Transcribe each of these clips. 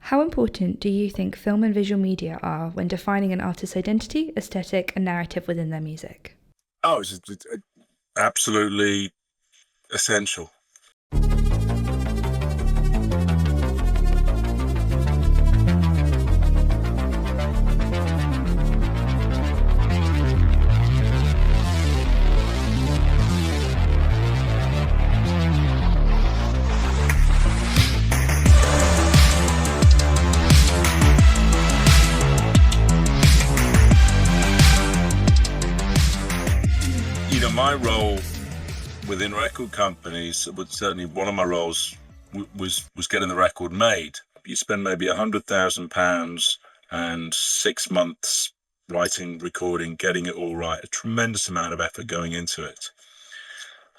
How important do you think film and visual media are when defining an artist's identity, aesthetic, and narrative within their music? Oh, it's absolutely essential. My role within record companies, certainly one of my roles was getting the record made. You spend maybe £100,000 and 6 months writing, recording, getting it all right, a tremendous amount of effort going into it.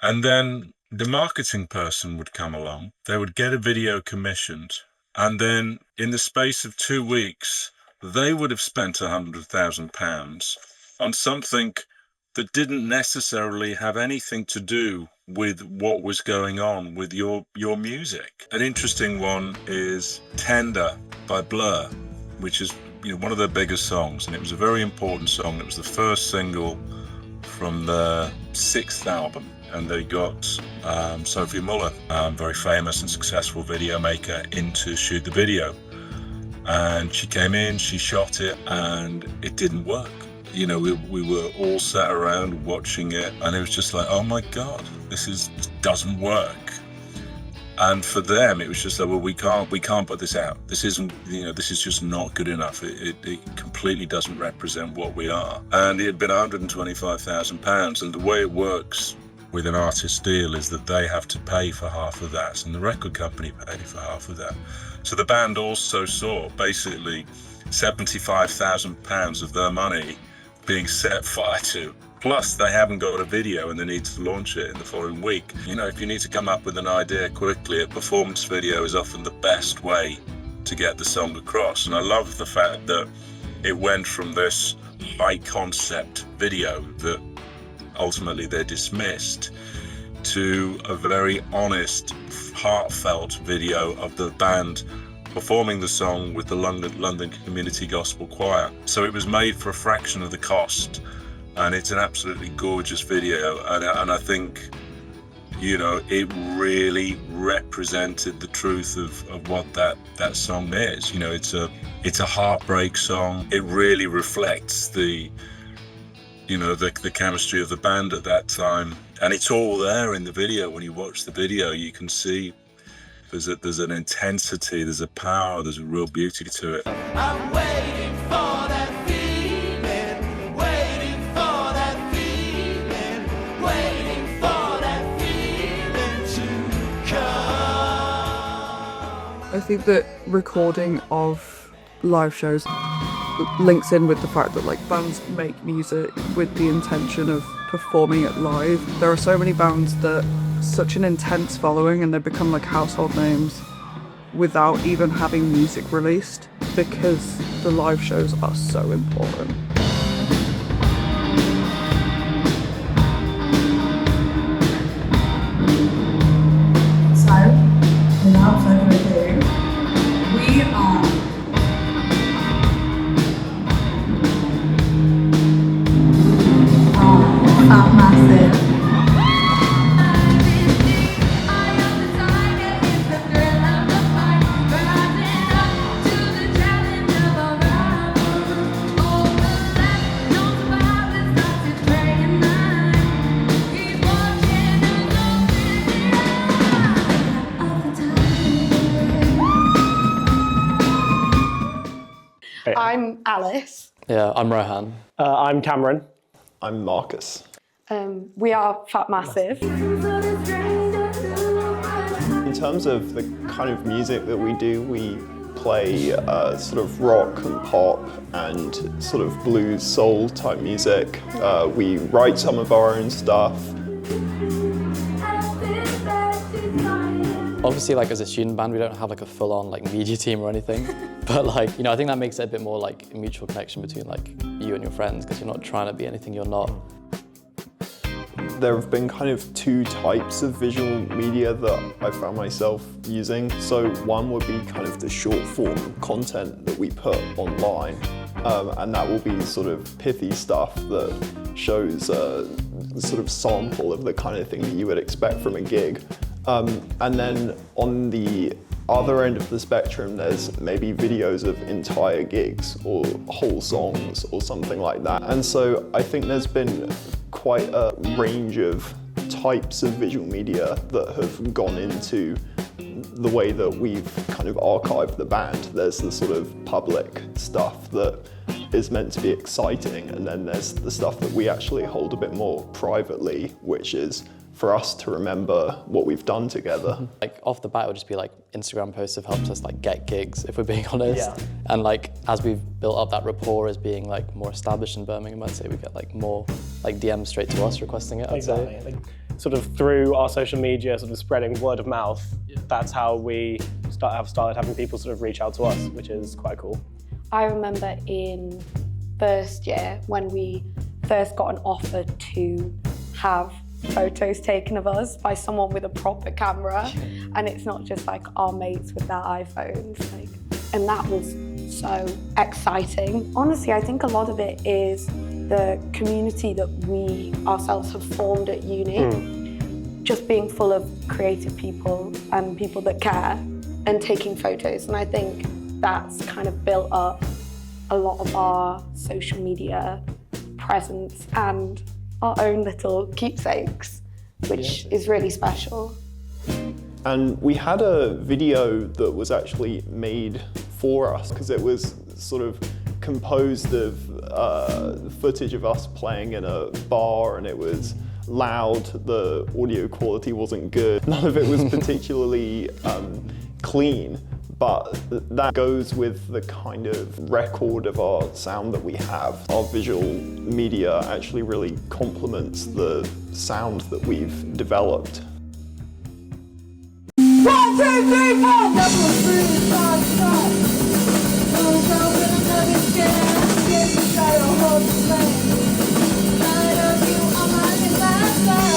And then the marketing person would come along, they would get a video commissioned, and then in the space of 2 weeks, they would have spent £100,000 on something that didn't necessarily have anything to do with what was going on with your music. An interesting one is Tender by Blur, which is one of their biggest songs, and it was a very important song. It was the first single from their 6th album, and they got Sophie Muller, very famous and successful video maker, in to shoot the video. And she came in, she shot it, and it didn't work. We were all sat around watching it, and it was just like, oh my God, this doesn't work. And for them, it was just like, well, we can't put this out. This isn't, this is just not good enough. It completely doesn't represent what we are. And it had been £125,000, and the way it works with an artist deal is that they have to pay for half of that, and the record company paid for half of that. So the band also saw basically £75,000 of their money being set fire to. Plus, they haven't got a video and they need to launch it in the following week. If you need to come up with an idea quickly, a performance video is often the best way to get the song across. And I love the fact that it went from this high concept video that ultimately they dismissed to a very honest, heartfelt video of the band performing the song with the London Community Gospel Choir. So it was made for a fraction of the cost, and it's an absolutely gorgeous video. And I think, it really represented the truth of what that song is. It's a heartbreak song. It really reflects the chemistry of the band at that time, and it's all there in the video. When you watch the video, you can see there's an intensity, there's a power, there's a real beauty to it. I'm waiting for that feeling, waiting for that feeling, waiting for that feeling to come. I think that recording of live shows links in with the fact that bands make music with the intention of performing it live. There are so many bands that such an intense following and they become household names without even having music released, because the live shows are so important. So, without further ado, we are massive. I'm Alice. Yeah, I'm Rohan. I'm Cameron. I'm Marcus. We are Fat Massive. In terms of the kind of music that we do, we play sort of rock and pop and sort of blues, soul type music. We write some of our own stuff. Obviously, as a student band, we don't have a full-on media team or anything. But I think that makes it a bit more a mutual connection between you and your friends, because you're not trying to be anything you're not. There have been kind of two types of visual media that I found myself using. So one would be kind of the short form content that we put online. And that will be sort of pithy stuff that shows a sort of sample of the kind of thing that you would expect from a gig. And then on the other end of the spectrum, there's maybe videos of entire gigs or whole songs or something like that. And so I think there's been quite a range of types of visual media that have gone into the way that we've kind of archived the band. There's the sort of public stuff that is meant to be exciting, and then there's the stuff that we actually hold a bit more privately, which is for us to remember what we've done together. Like off the bat, it would just be like Instagram posts have helped us like get gigs, if we're being honest. Yeah. And like as we've built up that rapport as being like more established in Birmingham, I'd say we get like more like DMs straight to us requesting it. I'd say. Like, sort of through our social media, sort of spreading word of mouth. That's how we have started having people sort of reach out to us, which is quite cool. I remember in first year when we first got an offer to have photos taken of us by someone with a proper camera, and it's not just like our mates with their iPhones, like, and that was so exciting. Honestly, I think a lot of it is the community that we ourselves have formed at uni, just being full of creative people and people that care and taking photos, and I think that's kind of built up a lot of our social media presence and our own little keepsakes, which is really special. And we had a video that was actually made for us because it was sort of composed of footage of us playing in a bar, and it was loud, the audio quality wasn't good, none of it was particularly clean. But that goes with the kind of record of our sound that we have. Our visual media actually really complements the sound that we've developed. 1, 2, 3, 4. Double 3, 5, 5. Oh, girl, when I'm not in jam, get me tired of holding flame. Tired of you on my last side.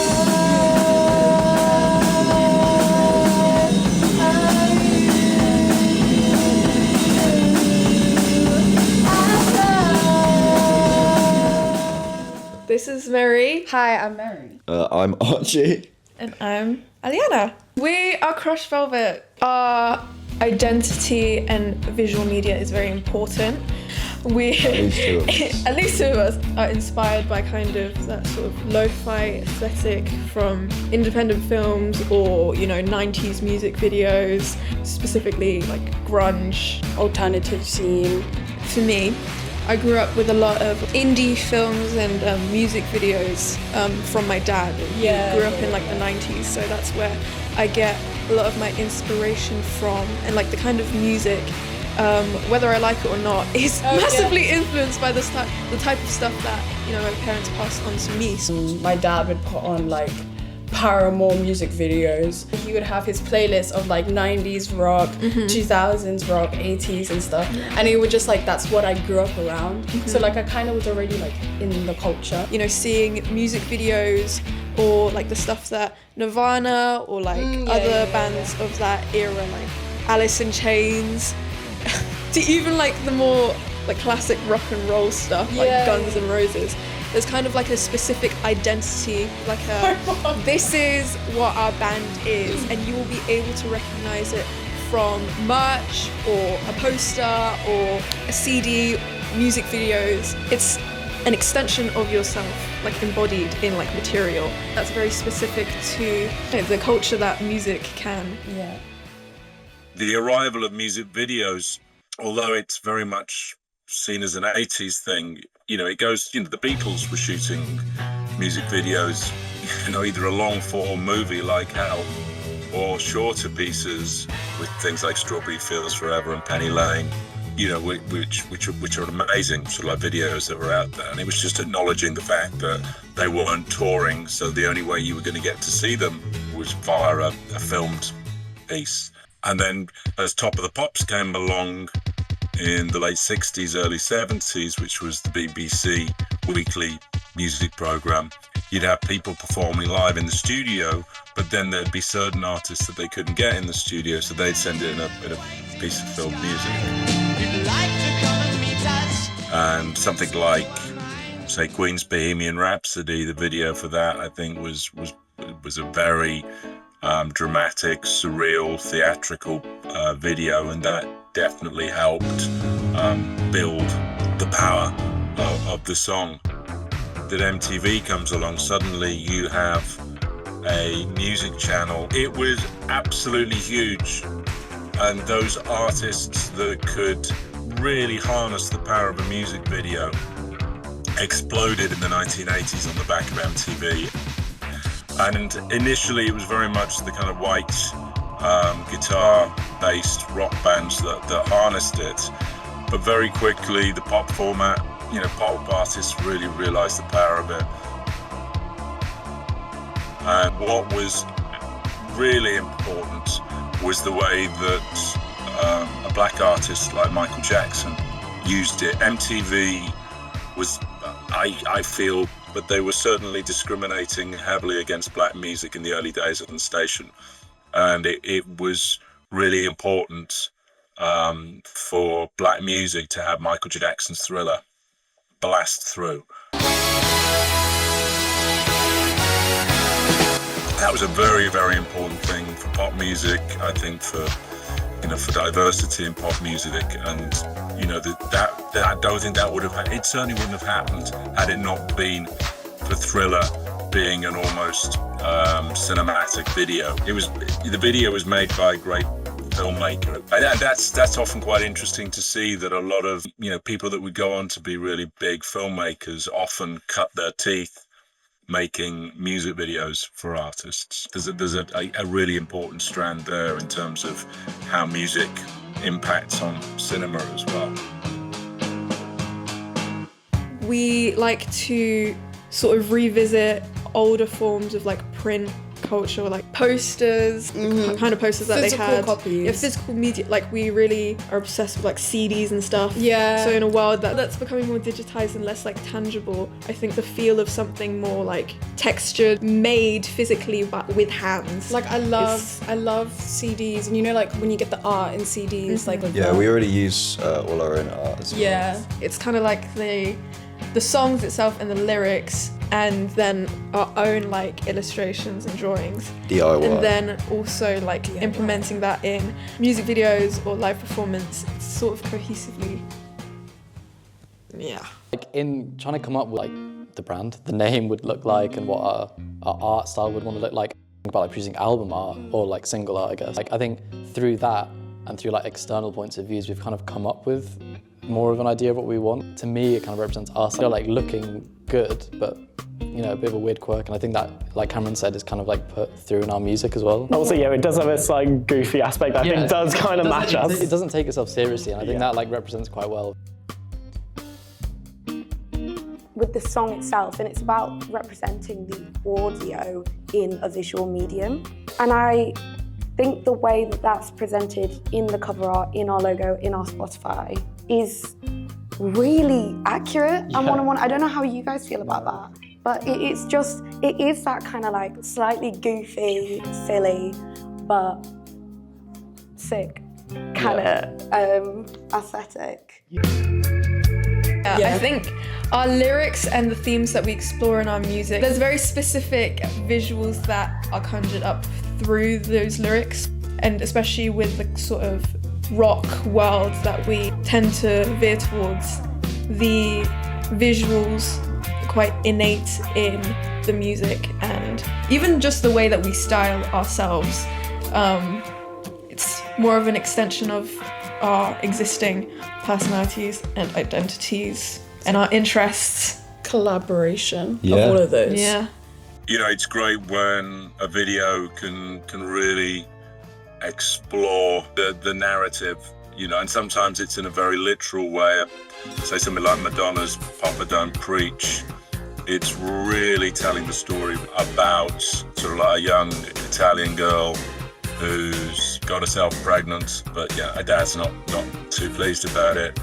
This is Mary. Hi, I'm Mary. I'm Archie. And I'm Aliana. We are Crush Velvet. Our identity and visual media is very important. We, at least two of us, are inspired by kind of that sort of lo-fi aesthetic from independent films or, you know, 90s music videos, specifically like grunge, Alternative scene. For me, I grew up with a lot of indie films and music videos from my dad. He grew up in like the 90s, so that's where I get a lot of my inspiration from, and like the kind of music, whether I like it or not, is massively influenced by the type of stuff that, you know, my parents passed on to me. My dad would put on like Paramore music videos. He would have his playlist of like 90s rock, 2000s rock, 80s and stuff. And it would just like, that's what I grew up around. So like I kind of was already like in the culture. You know, seeing music videos or like the stuff that Nirvana or like other bands of that era, like Alice in Chains, to even like the more like classic rock and roll stuff, like Guns N' Roses. There's kind of like a specific identity, like this is what our band is, and you will be able to recognize it from merch or a poster or a CD, music videos. It's an extension of yourself, like embodied in like material. That's very specific to the culture that music can. Yeah. The arrival of music videos, although it's very much seen as an 80s thing, you know, it goes, you know, the Beatles were shooting music videos, you know, either a long form movie like Help or shorter pieces with things like Strawberry Fields Forever and Penny Lane, you know, which are amazing sort of like videos that were out there. And it was just acknowledging the fact that they weren't touring, so the only way you were going to get to see them was via a filmed piece. And then as Top of the Pops came along in the late 60s, early 70s, which was the BBC weekly music programme, you'd have people performing live in the studio, but then there'd be certain artists that they couldn't get in the studio, so they'd send it in a piece of film music. And something like, say, Queen's Bohemian Rhapsody, the video for that, I think was a very dramatic, surreal, theatrical video, and that definitely helped build the power of the song. That MTV comes along, suddenly you have a music channel. It was absolutely huge, and those artists that could really harness the power of a music video exploded in the 1980s on the back of MTV. And initially it was very much the kind of white guitar-based rock bands that harnessed it, but very quickly the pop format, pop artists really realised the power of it. And what was really important was the way that a black artist like Michael Jackson used it. MTV was, I feel, but they were certainly discriminating heavily against black music in the early days of the station. And it was really important for black music to have Michael Jackson's Thriller blast through. That was a very, very important thing for pop music, I think, for diversity in pop music. And that I don't think that would have, it certainly wouldn't have happened had it not been for Thriller being an almost cinematic video. The video was made by a great filmmaker. And that's often quite interesting to see, that a lot of people that would go on to be really big filmmakers often cut their teeth making music videos for artists. There's a really important strand there in terms of how music impacts on cinema as well. We like to sort of revisit older forms of like print culture, like posters, the kind of posters that Physical they had. copies. Yeah, physical media. Like we really are obsessed with like CDs and stuff. Yeah. So in a world that's becoming more digitized and less like tangible, I think the feel of something more like textured, made physically but with hands. Like I love CDs, and like when you get the art in CDs, like yeah, we already use all our own art as well. Yeah, it's kind of like the songs itself and the lyrics, and then our own like illustrations and drawings. DIY. And then also like implementing that in music videos or live performance, sort of cohesively. Yeah. Like in trying to come up with like the brand, the name would look like, and what our art style would want to look like. Think about like producing album art or like single art, I guess. Like I think through that and through like external points of views, we've kind of come up with more of an idea of what we want. To me, it kind of represents us, like looking good, but a bit of a weird quirk. And I think that, like Cameron said, is kind of like put through in our music as well. Also, yeah, it does have this like goofy aspect that I think does kind of match us. It doesn't take itself seriously, and I think that like represents quite well. With the song itself, and it's about representing the audio in a visual medium. And I think the way that that's presented in the cover art, in our logo, in our Spotify, is really accurate and one-on-one. I don't know how you guys feel about that, but it is that kind of like slightly goofy, silly, but sick kind of aesthetic. I think our lyrics and the themes that we explore in our music, there's very specific visuals that are conjured up through those lyrics, and especially with the sort of rock world that we tend to veer towards, the visuals are quite innate in the music, and even just the way that we style ourselves, it's more of an extension of our existing personalities and identities and our interests. Collaboration of all of those. Yeah. It's great when a video can really explore the narrative, and sometimes it's in a very literal way. Say something like Madonna's Papa Don't Preach. It's really telling the story about sort of like a young Italian girl who's got herself pregnant, but her dad's not too pleased about it.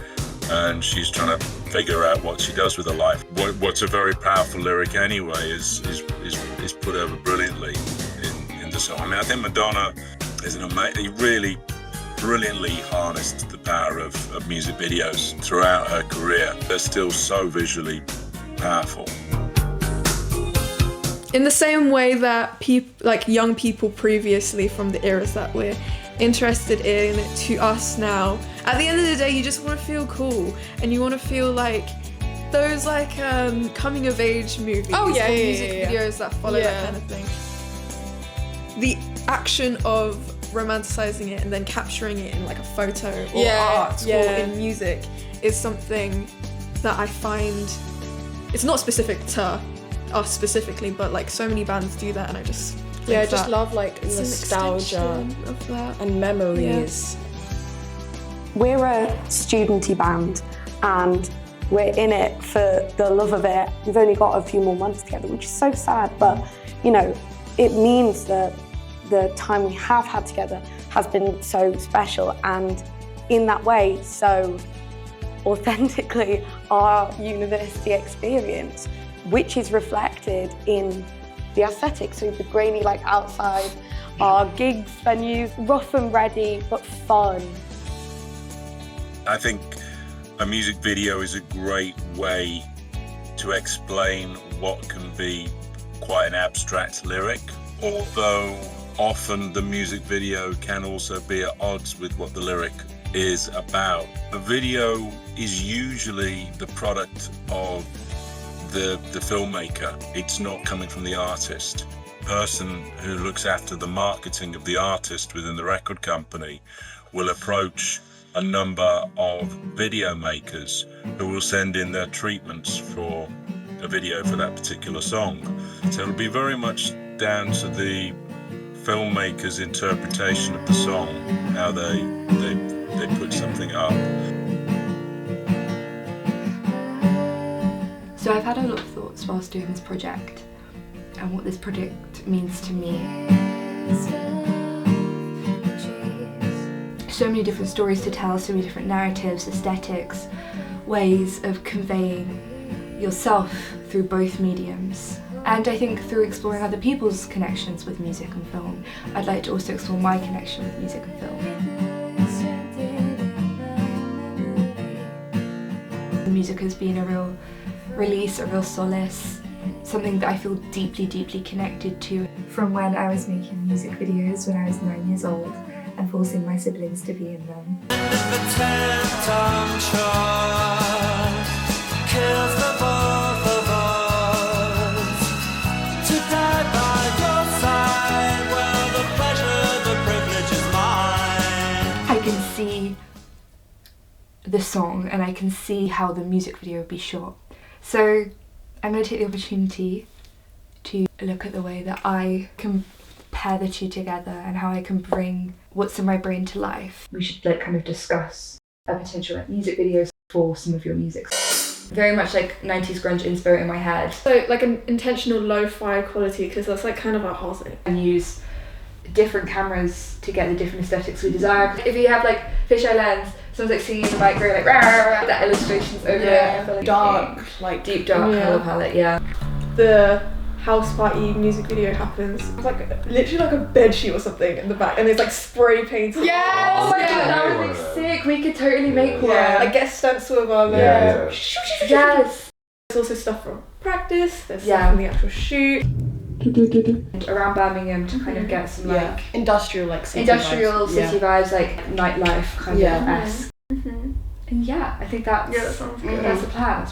and she's trying to figure out what she does with her life. What's a very powerful lyric anyway is put over brilliantly in the song. I mean, I think Madonna is really brilliantly harnessed the power of music videos throughout her career. They're still so visually powerful. In the same way that young people previously from the eras that we're interested in to us now, at the end of the day, you just want to feel cool and you want to feel like those coming of age movies or music videos that follow that kind of thing. The action of romanticizing it and then capturing it in like a photo or art or in music is something that I find, it's not specific to us specifically, but like so many bands do that, and I just I just love like nostalgia of that and memories. We're a studenty band and we're in it for the love of it. We've only got a few more months together, which is so sad, but you know, it means that the time we have had together has been so special, and in that way, so authentically our university experience, which is reflected in the aesthetics, so the grainy like outside, our gigs, venues, rough and ready, but fun. I think a music video is a great way to explain what can be quite an abstract lyric, although often the music video can also be at odds with what the lyric is about. A video is usually the product of the filmmaker. It's not coming from the artist. The person who looks after the marketing of the artist within the record company will approach a number of video makers who will send in their treatments for a video for that particular song. So it'll be very much down to the filmmaker's interpretation of the song, how they put something up. So I've had a lot of thoughts whilst doing this project and what this project means to me. So many different stories to tell, so many different narratives, aesthetics, ways of conveying yourself through both mediums. And I think through exploring other people's connections with music and film, I'd like to also explore my connection with music and film. The music has been a real release, a real solace, something that I feel deeply, deeply connected to. From when I was making music videos when I was 9 years old and forcing my siblings to be in them. I can see the song and I can see how the music video would be shot. So I'm going to take the opportunity to look at the way that I can pair the two together and how I can bring what's in my brain to life. We should kind of discuss a potential music video for some of your music. Very much 90s grunge inspired in my head. So an intentional lo-fi quality, because that's kind of our whole thing. And use different cameras to get the different aesthetics we desire. If you have fisheye lens, someone's singing in the background rah, rah, rah, that illustration's over there. I feel Dark, deep dark colour palette, yeah. The house party music video happens. It's literally a bed sheet or something in the back, and it's spray painted. Yeah! Oh my god, that would be sick. We could totally make one. Get a stencil of our logo. Yes. There's also stuff from practice. There's stuff from the actual shoot. Around Birmingham to kind of get some industrial city vibes, nightlife kind of esque. And I think that sounds good. That's the plan.